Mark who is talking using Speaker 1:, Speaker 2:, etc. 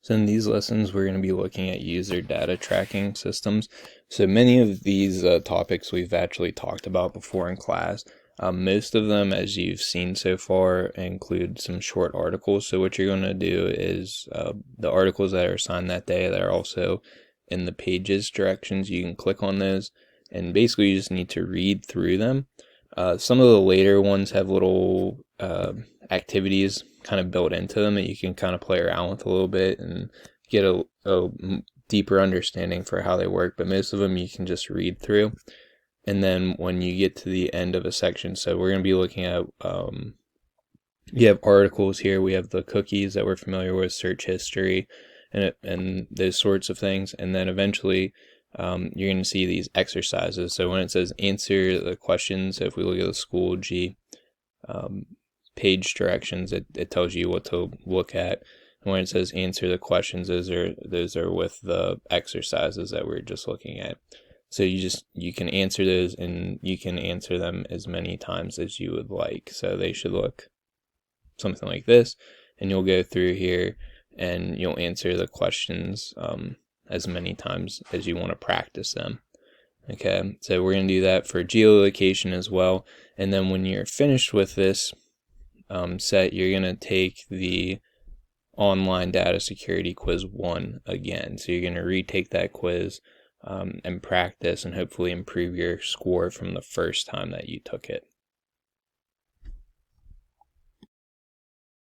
Speaker 1: So in these lessons, we're going to be looking at user data tracking systems. So many of these topics we've actually talked about before in class. Most of them, as you've seen so far, include some short articles. So what you're going to do is the articles that are assigned that day that are also in the pages directions, you can click on those, and basically you just need to read through them. Some of the later ones have little activities kind of built into them that you can kind of play around with a little bit and get a deeper understanding for how they work. But most of them you can just read through. And then when you get to the end of a section, so we're going to be looking at, you have articles here, we have the cookies that we're familiar with, search history, and those sorts of things. And then eventually you're going to see these exercises. So when it says answer the questions, so if we look at the Schoology page directions, it tells you what to look at. And when it says answer the questions, those are with the exercises that we're just looking at. So you can answer those, and you can answer them as many times as you would like. So they should look something like this, and you'll go through here and you'll answer the questions as many times as you want to practice them. Okay, so we're going to do that for geolocation as well. And then when you're finished with this set, you're going to take the online data security quiz 1 again. So you're going to retake that quiz and practice and hopefully improve your score from the first time that you took it.